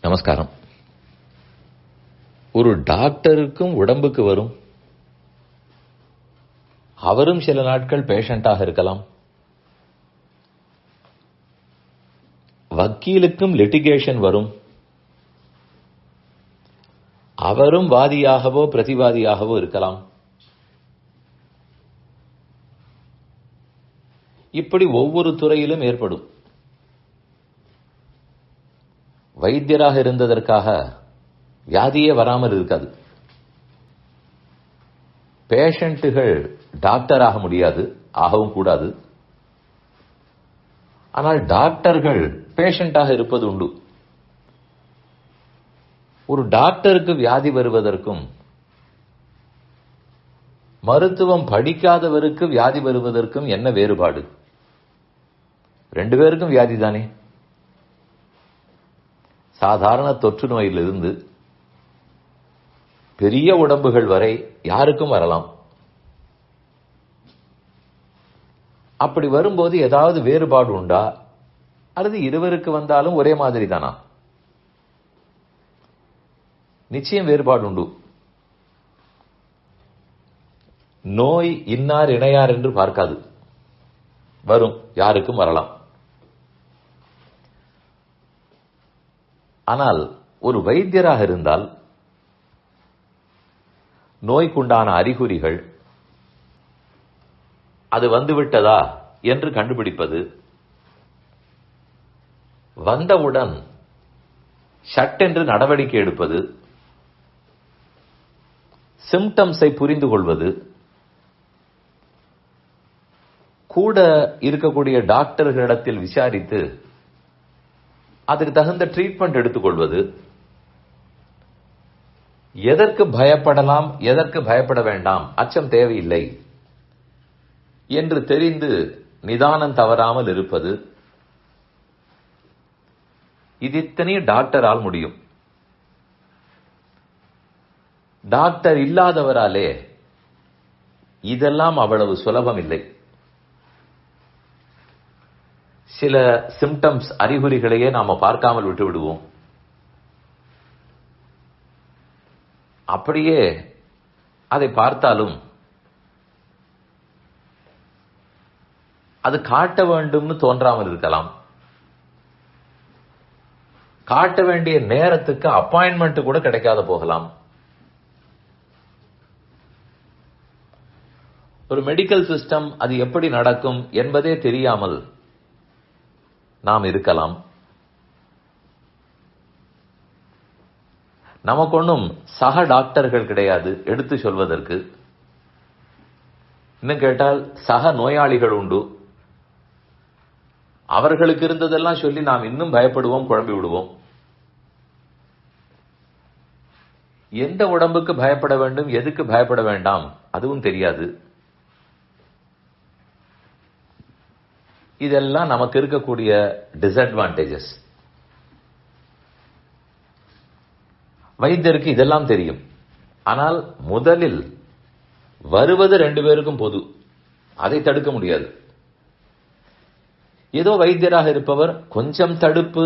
நமஸ்காரம். ஒரு டாக்டருக்கும் உடம்புக்கு வரும். அவரும் சில நாட்கள் பேஷண்டாக இருக்கலாம். வக்கீலுக்கும் லிட்டிகேஷன் வரும். அவரும் வாதியாகவோ பிரதிவாதியாகவோ இருக்கலாம். இப்படி ஒவ்வொரு துறையிலும் ஏற்படும். வைத்தியராக இருந்ததற்காக வியாதியே வராமல் இருக்காது. பேஷண்ட்டுகள் டாக்டராக முடியாது, ஆகவும் கூடாது. ஆனால் டாக்டர்கள் பேஷண்டாக இருப்பது உண்டு. ஒரு டாக்டருக்கு வியாதி வருவதற்கும் மருத்துவம் படிக்காதவருக்கு வியாதி வருவதற்கும் என்ன வேறுபாடு? ரெண்டு பேருக்கும் வியாதி தானே. சாதாரண தொற்று நோயிலிருந்து பெரிய உடம்புகள் வரை யாருக்கும் வரலாம். அப்படி வரும்போது ஏதாவது வேறுபாடு உண்டா? அல்லது இருவருக்கு வந்தாலும் ஒரே மாதிரி தானா? நிச்சயம் வேறுபாடு உண்டு. நோய் இன்னார் இணையார் என்று பார்க்காது. வரும், யாருக்கும் வரலாம். ஆனால் ஒரு வைத்தியராக இருந்தால் நோய்க்குண்டான அறிகுறிகள், அது வந்துவிட்டதா என்று கண்டுபிடிப்பது, வந்தவுடன் சட்டென்று நடவடிக்கை எடுப்பது, சிம்டம்ஸை புரிந்து கொள்வது, கூட இருக்கக்கூடிய டாக்டர்களிடத்தில் விசாரித்து அதற்கு தகுந்த ட்ரீட்மெண்ட் எடுத்துக்கொள்வது, எதற்கு பயப்படலாம் எதற்கு பயப்பட வேண்டாம், அச்சம் தேவையில்லை என்று தெரிந்து நிதானம் தவறாமல் இருப்பது, இது இத்தனையும் டாக்டரால் முடியும். டாக்டர் இல்லாதவராலே இதெல்லாம் அவ்வளவு சுலபம் இல்லை. சில சிம்டம்ஸ், அறிகுறிகளையே நாம பார்க்காமல் விட்டு விடுவோம். அப்படியே அதை பார்த்தாலும் அது காட்ட வேண்டும்னு தோன்றாமல் இருக்கலாம். காட்ட வேண்டிய நேரத்துக்கு அப்பாயின்மெண்ட் கூட கிடைக்காத போகலாம். ஒரு மெடிக்கல் சிஸ்டம் அது எப்படி நடக்கும் என்பதே தெரியாமல் நாம் இருக்கலாம். நமக்கு ஒன்றும் சக டாக்டர்கள் கிடையாது எடுத்து சொல்வதற்கு. இன்னும் கேட்டால் சக நோயாளிகள் உண்டு. அவர்களுக்கு இருந்ததெல்லாம் சொல்லி நாம் இன்னும் பயப்படுவோம், குழம்பி விடுவோம். எந்த உடம்புக்கு பயப்பட வேண்டும், எதுக்கு பயப்பட வேண்டாம், அதுவும் தெரியாது. இதெல்லாம் நமக்கு இருக்கக்கூடிய டிஸ்அட்வான்டேஜஸ். வைத்தியருக்கு இதெல்லாம் தெரியும். ஆனால் முதலில் வருவது ரெண்டு பேருக்கும் பொது, அதை தடுக்க முடியாது. ஏதோ வைத்தியராக இருப்பவர் கொஞ்சம் தடுப்பு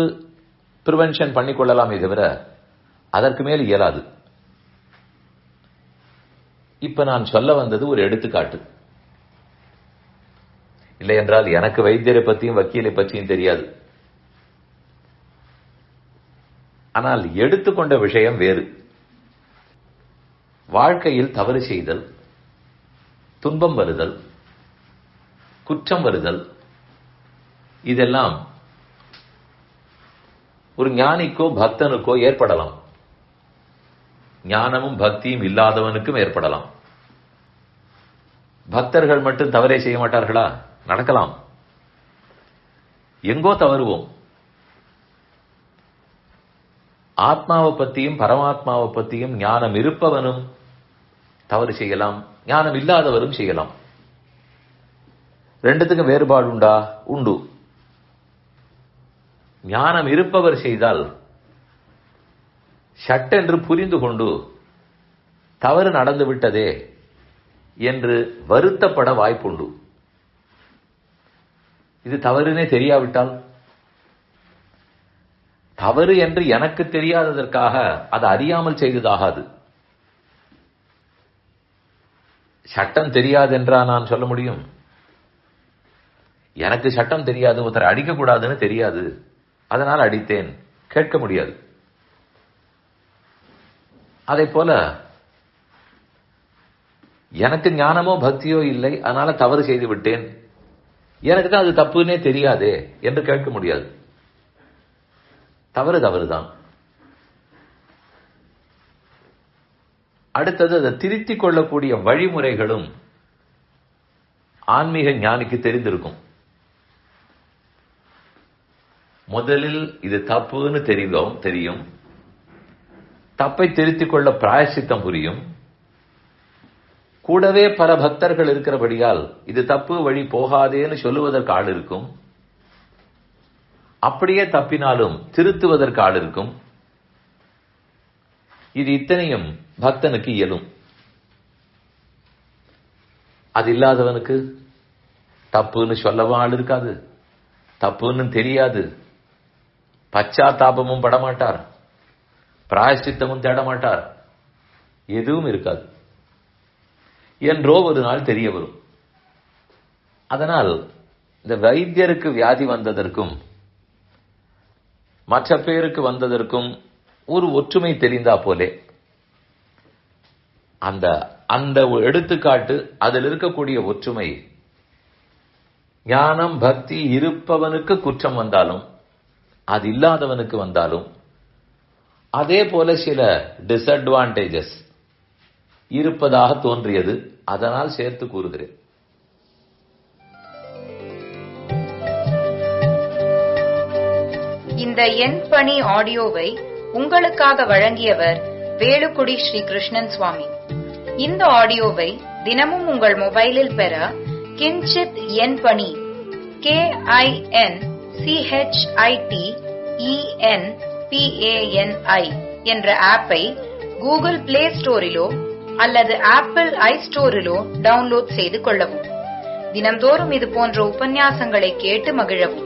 பிரிவென்ஷன் பண்ணிக்கொள்ளலாமே தவிர அதற்கு மேல் இயலாது. இப்ப நான் சொல்ல வந்தது ஒரு எடுத்துக்காட்டு. இல்லை என்றால் எனக்கு வைத்தியரை பற்றியும் வக்கீலை பற்றியும் தெரியாது. ஆனால் எடுத்துக்கொண்ட விஷயம் வேறு. வாழ்க்கையில் தவறு செய்தல், துன்பம் வருதல், குற்றம் வருதல், இதெல்லாம் ஒரு ஞானிக்கோ பக்தனுக்கோ ஏற்படலாம். ஞானமும் பக்தியும் இல்லாதவனுக்கும் ஏற்படலாம். பக்தர்கள் மட்டும் தவறே செய்ய மாட்டார்களா? நடக்கலாம். எங்கோ தவறுவோம். ஆத்மாவை பற்றியும் பரமாத்மாவை பற்றியும் ஞானம் இருப்பவனும் தவறு செய்யலாம், ஞானம் இல்லாதவரும் செய்யலாம். ரெண்டுத்துக்கும் வேறுபாடு உண்டா? உண்டு. ஞானம் இருப்பவர் செய்தால் சட்டென்று புரிந்து கொண்டு தவறு நடந்துவிட்டதே என்று வருத்தப்பட வாய்ப்புண்டு. இது தவறுனே தெரியாவிட்டால் தவறு என்று எனக்கு தெரியாததற்காக அதை அறியாமல் செய்ததாகாது. சட்டம் தெரியாது என்றா நான் சொல்ல முடியும்? எனக்கு சட்டம் தெரியாது, ஒருத்தரை அடிக்கக்கூடாதுன்னு தெரியாது, அதனால் அடித்தேன், கேட்க முடியாது. அதே போல எனக்கு ஞானமோ பக்தியோ இல்லை, அதனால தவறு செய்து விட்டேன், எனக்கு தான் அது தப்புன்னே தெரியாதே என்று கேட்க முடியாது. தவறு தவறுதான். அடுத்தது அதை திருத்திக் கொள்ளக்கூடிய வழிமுறைகளும் ஆன்மீக ஞானிக்கு தெரிந்திருக்கும். முதலில் இது தப்புன்னு தெரியும், தப்பை திருத்திக் கொள்ள பிராயசித்தம் புரியும். கூடவே பல பக்தர்கள் இருக்கிறபடியால் இது தப்பு, வழி போகாதேன்னு சொல்லுவதற்கு ஆள் இருக்கும். அப்படியே தப்பினாலும் திருத்துவதற்கு ஆள் இருக்கும். இது இத்தனையும் பக்தனுக்கு இயலும். அது இல்லாதவனுக்கு தப்புன்னு சொல்லவும் ஆள் இருக்காது, தப்புன்னு தெரியாது, பச்சாத்தாபமும் படமாட்டார், பிராயசித்தமும் தேடமாட்டார், எதுவும் இருக்காது. என்றோ ஒரு நாள் தெரிய வரும். அதனால் இந்த வைத்தியருக்கு வியாதி வந்ததற்கும் மற்ற பேருக்கு வந்ததற்கும் ஒரு ஒற்றுமை தெரிந்தா போலே அந்த அந்த எடுத்துக்காட்டு, அதில் இருக்கக்கூடிய ஒற்றுமை ஞானம் பக்தி இருப்பவனுக்கு குற்றம் வந்தாலும் அது இல்லாதவனுக்கு வந்தாலும் அதே போல சில டிஸ்அட்வான்டேஜஸ் இருப்பதாக தோன்றியது, அதனால் சேர்த்து கூறுகிறேன். இந்த என் பணி ஆடியோவை உங்களுக்காக வழங்கியவர் வேலுக்குடி ஸ்ரீ கிருஷ்ணன் சுவாமி. இந்த ஆடியோவை தினமும் உங்கள் மொபைலில் பெற கிஞ்சித் என் பணி KINCHITENPANI என்ற ஆப்பை கூகுள் பிளே ஸ்டோரிலோ அல்லது ஆப்பிள் ஐஸ்டோரிலோ டவுன்லோட் செய்து கொள்ளவும். தினம்தோறும் இது போன்ற உபன்யாசங்களை கேட்டு மகிழவும்.